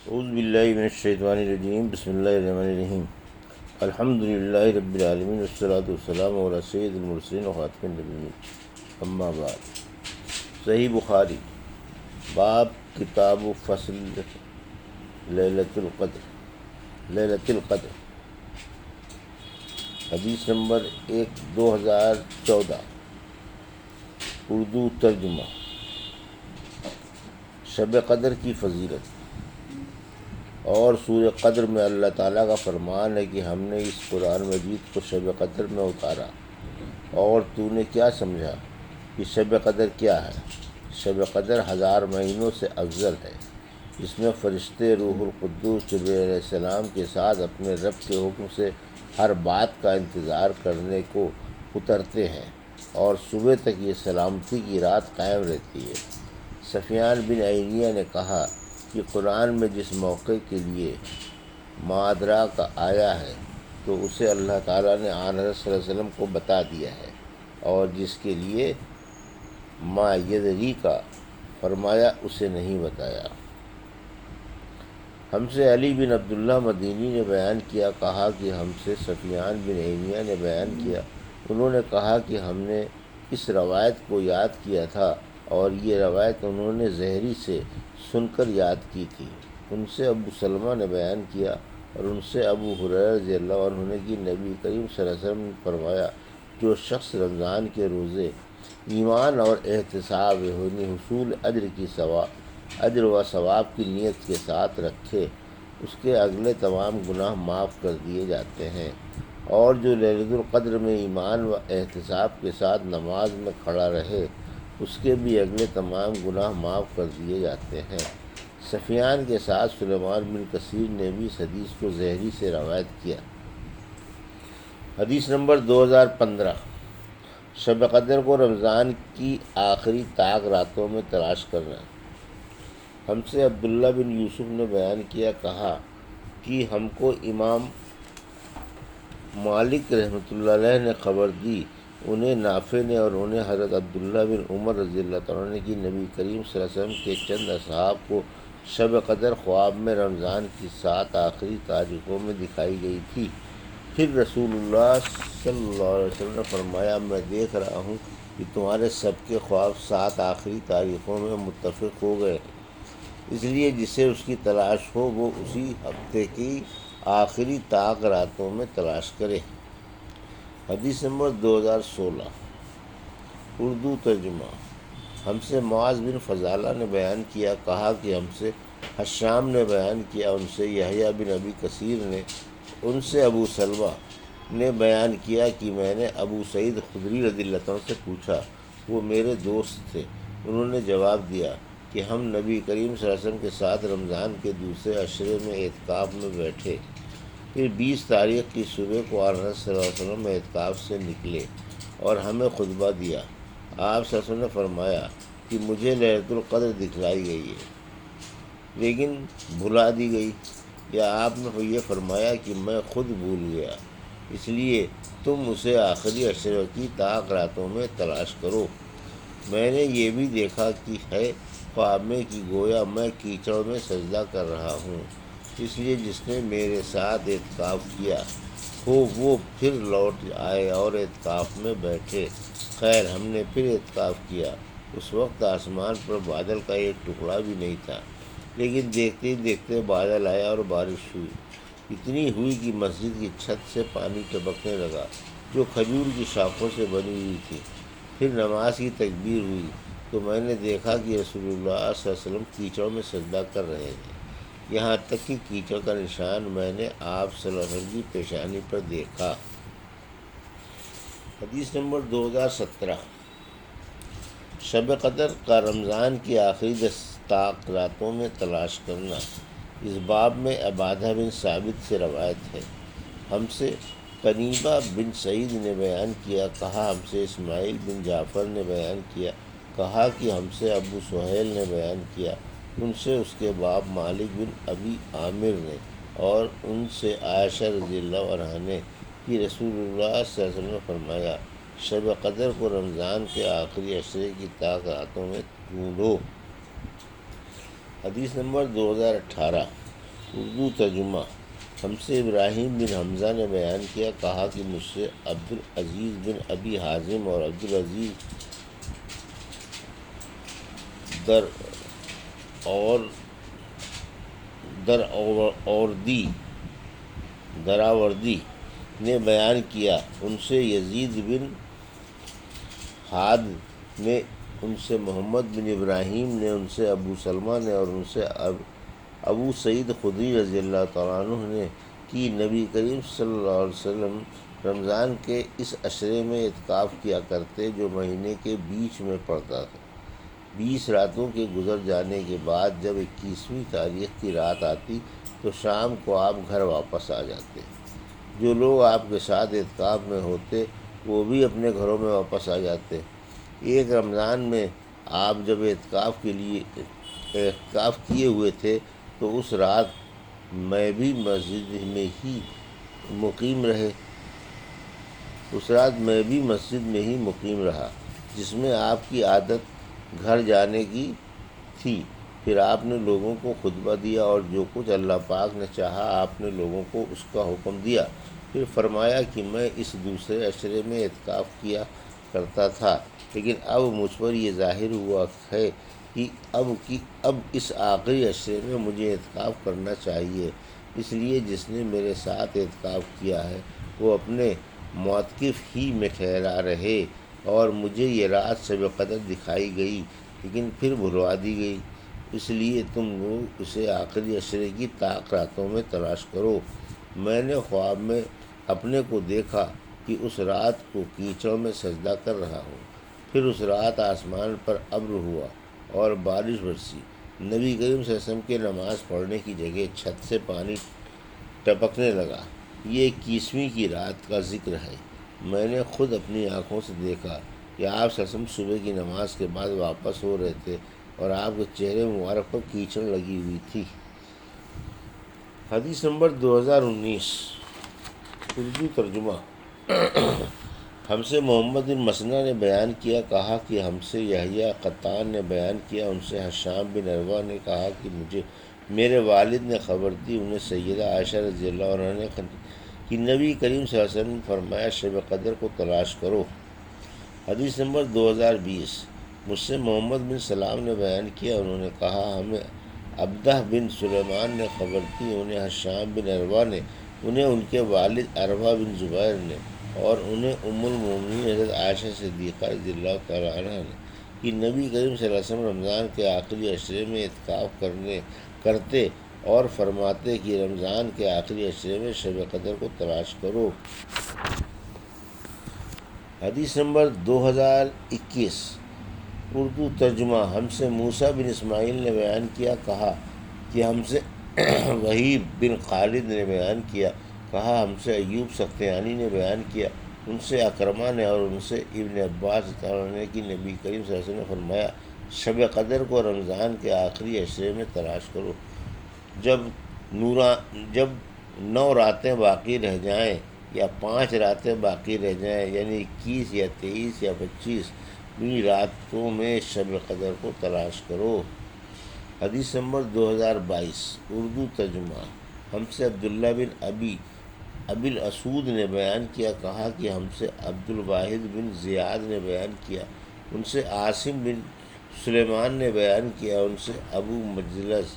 اعوذ باللہ من الشیطان الرجیم، بسم اللہ الرحمن الرحیم۔ الحمد للہ رب العالمین، والصلاۃ والسلام علی سید المرسلین وخاتم النبیین، اما بعد۔ صحیح بخاری، باب کتاب فصل لیلۃ القدر، حدیث نمبر 2014، اردو ترجمہ۔ شب قدر کی فضیلت۔ اور سورہ قدر میں اللہ تعالیٰ کا فرمان ہے کہ ہم نے اس قرآن مجید کو شب قدر میں اتارا، اور تو نے کیا سمجھا کہ شب قدر کیا ہے؟ شب قدر 1000 مہینوں سے افضل ہے۔ اس میں فرشتے روح القدس جبرائیل علیہ السلام کے ساتھ اپنے رب کے حکم سے ہر بات کا انتظار کرنے کو اترتے ہیں، اور صبح تک یہ سلامتی کی رات قائم رہتی ہے۔ سفیان بن عینیہ نے کہا کہ قرآن میں جس موقع کے لیے مادرا کا آیا ہے تو اسے اللہ تعالیٰ نے آن حضرت صلی اللہ علیہ وسلم کو بتا دیا ہے، اور جس کے لیے ما یدری کا فرمایا اسے نہیں بتایا۔ ہم سے علی بن عبداللہ مدینی نے بیان کیا، کہا کہ ہم سے سفیان بن عینیہ نے بیان کیا، انہوں نے کہا کہ ہم نے اس روایت کو یاد کیا تھا، اور یہ روایت انہوں نے زہری سے سن کر یاد کی تھی۔ ان سے ابو سلمہ نے بیان کیا، اور ان سے ابو ہریرہ رضی اللہ عنہ نے کہ نبی کریم صلی اللہ علیہ وسلم نے فرمایا، جو شخص رمضان کے روزے ایمان اور احتساب یعنی حصول اجر و ثواب کی نیت کے ساتھ رکھے، اس کے اگلے تمام گناہ معاف کر دیے جاتے ہیں، اور جو لیلۃ القدر میں ایمان و احتساب کے ساتھ نماز میں کھڑا رہے، اس کے بھی اگلے تمام گناہ معاف کر دیے جاتے ہیں۔ سفیان کے ساتھ سلیمان بن کثیر نے بھی اس حدیث کو زہری سے روایت کیا۔ حدیث نمبر 2015، شب قدر کو رمضان کی آخری طاق راتوں میں تلاش کرنا۔ ہم سے عبداللہ بن یوسف نے بیان کیا، کہا کہ ہم کو امام مالک رحمۃ اللہ علیہ نے خبر دی، انہیں نافع نے اور انہیں حضرت عبداللہ بن عمر رضی اللہ عنہ نے کہ نبی کریم صلی اللہ علیہ وسلم کے چند اصحاب کو شب قدر خواب میں رمضان کی 7 آخری تاریخوں میں دکھائی گئی تھی۔ پھر رسول اللہ صلی اللہ علیہ وسلم نے فرمایا، میں دیکھ رہا ہوں کہ تمہارے سب کے خواب 7 آخری تاریخوں میں متفق ہو گئے، اس لیے جسے اس کی تلاش ہو وہ اسی ہفتے کی آخری طاق راتوں میں تلاش کرے۔ حدیث نمبر 2016، اردو ترجمہ۔ ہم سے معاذ بن فضالہ نے بیان کیا، کہا کہ ہم سے حشام نے بیان کیا، ان سے یحییٰ بن ابی کثیر نے، ان سے ابو سلمہ نے بیان کیا کہ میں نے ابو سعید خدری رضی اللہ عنہ سے پوچھا، وہ میرے دوست تھے، انہوں نے جواب دیا کہ ہم نبی کریم صلی اللہ علیہ وسلم کے ساتھ رمضان کے دوسرے عشرے میں اعتکاف میں بیٹھے، پھر 20 تاریخ کی صبح کو آن حضرت صلی اللہ علیہ وسلم اعتکاف سے نکلے اور ہمیں خطبہ دیا۔ آپ صلی اللہ علیہ وسلم نے فرمایا کہ مجھے لیلۃ القدر دکھلائی گئی ہے لیکن بھلا دی گئی، یا آپ نے یہ فرمایا کہ میں خود بھول گیا، اس لیے تم اسے آخری عشرے کی طاق راتوں میں تلاش کرو۔ میں نے یہ بھی دیکھا کہ ہے خواب میں کہ گویا میں کیچڑ میں سجدہ کر رہا ہوں، اس لیے جس نے میرے ساتھ اعتکاف کیا ہو وہ پھر لوٹ آئے اور اعتکاف میں بیٹھے۔ خیر ہم نے پھر اعتکاف کیا، اس وقت آسمان پر بادل کا ایک ٹکڑا بھی نہیں تھا، لیکن دیکھتے ہی دیکھتے بادل آیا اور بارش ہوئی، اتنی ہوئی کہ مسجد کی چھت سے پانی ٹپکنے لگا جو کھجور کی شاخوں سے بنی ہوئی تھی۔ پھر نماز کی تکبیر ہوئی تو میں نے دیکھا کہ رسول اللہ صلی اللہ علیہ وسلم کیچڑ میں سجدہ کر رہے تھے، یہاں تک کہ کیچڑ کا نشان میں نے آپ صلی اللہ علیہ وسلم کی پیشانی پر دیکھا۔ حدیث نمبر 2017، شب قدر کا رمضان کی آخری 10 طاق راتوں میں تلاش کرنا۔ اس باب میں عبادہ بن ثابت سے روایت ہے، ہم سے قنیبہ بن سعید نے بیان کیا، کہا ہم سے اسماعیل بن جعفر نے بیان کیا، کہا کہ ہم سے ابو سہیل نے بیان کیا، ان سے اس کے باپ مالک بن ابی عامر نے، اور ان سے عائشہ رضی اللہ عنہا نے کہ رسول اللہ صلی اللہ علیہ وسلم نے فرمایا، شب قدر کو رمضان کے آخری عشرے کی طاق راتوں میں ڈھونڈو۔ حدیث نمبر 2018، اردو ترجمہ۔ ہم سے ابراہیم بن حمزہ نے بیان کیا، کہا کہ مجھ سے عبدالعزیز بن ابی حازم اور عبدالعزیز در اور دراوردی نے بیان کیا، ان سے یزید بن حاد نے، ان سے محمد بن ابراہیم نے، ان سے ابو سلمہ نے، اور ان سے ابو سعید خدری رضی اللہ تعالیٰ عنہ نے کہ نبی کریم صلی اللہ علیہ وسلم رمضان کے اس عشرے میں اعتکاف کیا کرتے جو مہینے کے بیچ میں پڑتا تھا۔ 20 راتوں کے گزر جانے کے بعد جب 21ویں تاریخ کی رات آتی تو شام کو آپ گھر واپس آ جاتے۔ جو لوگ آپ کے ساتھ اعتکاف میں ہوتے وہ بھی اپنے گھروں میں واپس آ جاتے۔ ایک رمضان میں آپ جب اعتکاف کیے ہوئے تھے تو اس رات میں بھی مسجد میں ہی مقیم رہا، جس میں آپ کی عادت گھر جانے کی تھی۔ پھر آپ نے لوگوں کو خطبہ دیا اور جو کچھ اللہ پاک نے چاہا آپ نے لوگوں کو اس کا حکم دیا۔ پھر فرمایا کہ میں اس دوسرے عشرے میں اعتکاف کیا کرتا تھا، لیکن اب مجھ پر یہ ظاہر ہوا ہے کہ اب اس آخری عشرے میں مجھے اعتکاف کرنا چاہیے۔ اس لیے جس نے میرے ساتھ اعتکاف کیا ہے وہ اپنے معتکف ہی میں ٹھہرا رہے، اور مجھے یہ رات شب قدر دکھائی گئی لیکن پھر بھلوا دی گئی، اس لیے تم لوگ اسے آخری عشرے کی طاق راتوں میں تلاش کرو۔ میں نے خواب میں اپنے کو دیکھا کہ اس رات کو کیچڑ میں سجدہ کر رہا ہوں۔ پھر اس رات آسمان پر ابر ہوا اور بارش برسی۔ نبی کریم صلی اللہ علیہ وسلم کے نماز پڑھنے کی جگہ چھت سے پانی ٹپکنے لگا۔ یہ 21ویں کی رات کا ذکر ہے۔ میں نے خود اپنی آنکھوں سے دیکھا کہ آپ صلی اللہ علیہ وسلم صبح کی نماز کے بعد واپس ہو رہے تھے اور آپ کے چہرے مبارک پر کیچڑ لگی ہوئی تھی۔ حدیث نمبر 2019 اردو ترجمہ۔ ہم سے محمد بن مسنہ نے بیان کیا، کہا کہ ہم سے یحییٰ قطان نے بیان کیا، ان سے حشام بن عروہ نے کہا کہ مجھے میرے والد نے خبر دی، انہیں سیدہ عائشہ رضی اللہ عنہا نے کہ نبی کریم صلی اللہ علیہ وسلم نے فرمایا شب قدر کو تلاش کرو۔ حدیث نمبر 2020 مجھ سے محمد بن سلام نے بیان کیا، انہوں نے کہا ہمیں عبدہ بن سلیمان نے خبر دی، انہیں حشام بن عروہ نے، انہیں ان کے والد عروہ بن زبیر نے، اور انہیں ام المومنین حضرت عائشہ صدیقہ رضی اللہ تعالیٰ عنہ نے کہ نبی کریم صلی اللہ علیہ وسلم رمضان کے آخری عشرے میں اعتکاف کرتے اور فرماتے کہ رمضان کے آخری عشرے میں شب قدر کو تلاش کرو۔ حدیث نمبر 2021 اردو ترجمہ۔ ہم سے موسیٰ بن اسماعیل نے بیان کیا، کہا کہ ہم سے وہیب بن خالد نے بیان کیا، کہا ہم سے ایوب سختیانی نے بیان کیا، ان سے اکرمہ نے اور ان سے ابن عباس تعالیٰ نے کہ نبی کریم صلی اللہ علیہ وسلم نے فرمایا شب قدر کو رمضان کے آخری عشرے میں تلاش کرو۔ جب 9 راتیں باقی رہ جائیں یا 5 راتیں باقی رہ جائیں، یعنی 21 یا 23 یا 25 راتوں میں شب قدر کو تلاش کرو۔ حدیث نمبر 2022 اردو ترجمہ۔ ہم سے عبداللہ بن ابی الاسود نے بیان کیا، کہا کہ ہم سے عبد الواحد بن زیاد نے بیان کیا، ان سے عاصم بن سلیمان نے بیان کیا، ان سے ابو مجلس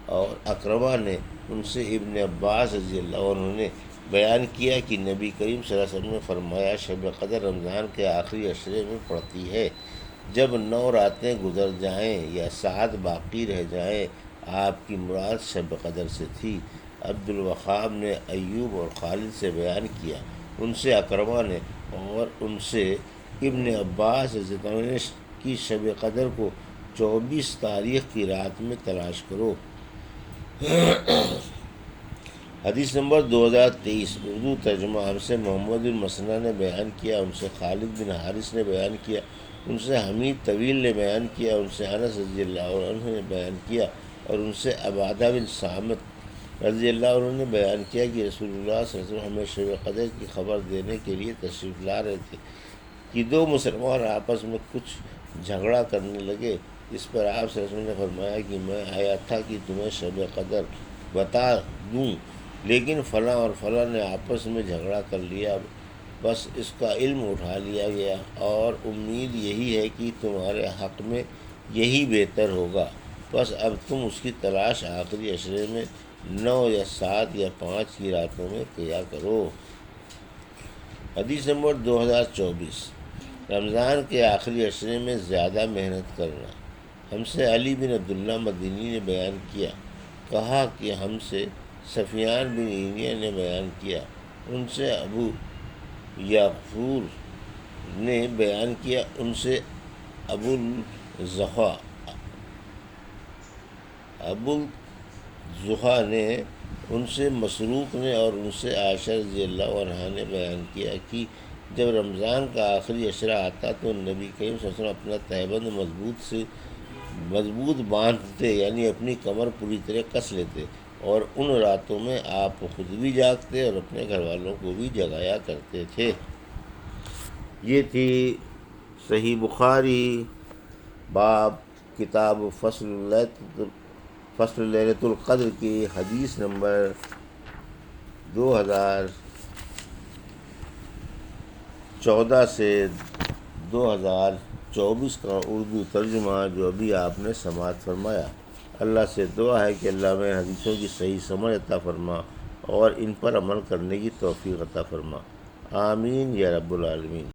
اور اکرمہ نے، ان سے ابن عباس رضی اللہ عنہ نے بیان کیا کہ نبی کریم صلی اللہ علیہ وسلم نے فرمایا شب قدر رمضان کے آخری عشرے میں پڑتی ہے۔ جب 9 راتیں گزر جائیں یا 7 باقی رہ جائیں، آپ کی مراد شب قدر سے تھی۔ عبد الوہاب نے ایوب اور خالد سے بیان کیا، ان سے اکرمہ نے اور ان سے ابن عباس رضی اللہ عنہ نے کی شب قدر کو 24 تاریخ کی رات میں تلاش کرو۔ حدیث نمبر 2023 اردو ترجمہ۔ ہم سے محمد بن مسنہ نے بیان کیا، ان سے خالد بن حارث نے بیان کیا، ان سے حمید طویل نے بیان کیا، ان سے انس رضی اللہ عنہ نے بیان کیا، اور ان سے عبادہ بن صامت رضی اللہ عنہ نے بیان کیا کہ رسول اللہ صلی اللہ علیہ وسلم ہمیں شب قدر کی خبر دینے کے لیے تشریف لا رہے تھے کہ 2 مسلمان آپس میں کچھ جھگڑا کرنے لگے۔ اس پر آپ صلی اللہ علیہ وسلم نے فرمایا کہ میں آیا تھا کہ تمہیں شب قدر بتا دوں، لیکن فلاں اور فلاں نے آپس میں جھگڑا کر لیا، بس اس کا علم اٹھا لیا گیا، اور امید یہی ہے کہ تمہارے حق میں یہی بہتر ہوگا، بس اب تم اس کی تلاش آخری عشرے میں 9 یا 7 یا 5 کی راتوں میں کیا کرو۔ حدیث نمبر 2024۔ رمضان کے آخری عشرے میں زیادہ محنت کرنا۔ ہم سے علی بن عبداللہ مدینی نے بیان کیا، کہا کہ ہم سے سفیان بن عینیہ نے بیان کیا، ان سے ابو یعفور نے بیان کیا، ان سے ابو الزحا نے، ان سے مسروق نے، اور ان سے عائشہ رضی اللہ عنہا نے بیان کیا کہ جب رمضان کا آخری عشرہ آتا تو نبی کریم صلی اللہ علیہ وسلم اپنا تہبند مضبوط باندھتے، یعنی اپنی کمر پوری طرح کس لیتے، اور ان راتوں میں آپ خود بھی جاگتے اور اپنے گھر والوں کو بھی جگایا کرتے تھے۔ یہ تھی صحیح بخاری، باب کتاب فصل لیلۃ القدر کی حدیث نمبر 2014 سے 2024 کا اردو ترجمہ جو ابھی آپ نے سماعت فرمایا۔ اللہ سے دعا ہے کہ اللہ میں حدیثوں کی صحیح سمجھ عطا فرما اور ان پر عمل کرنے کی توفیق عطا فرما، آمین یا رب العالمین۔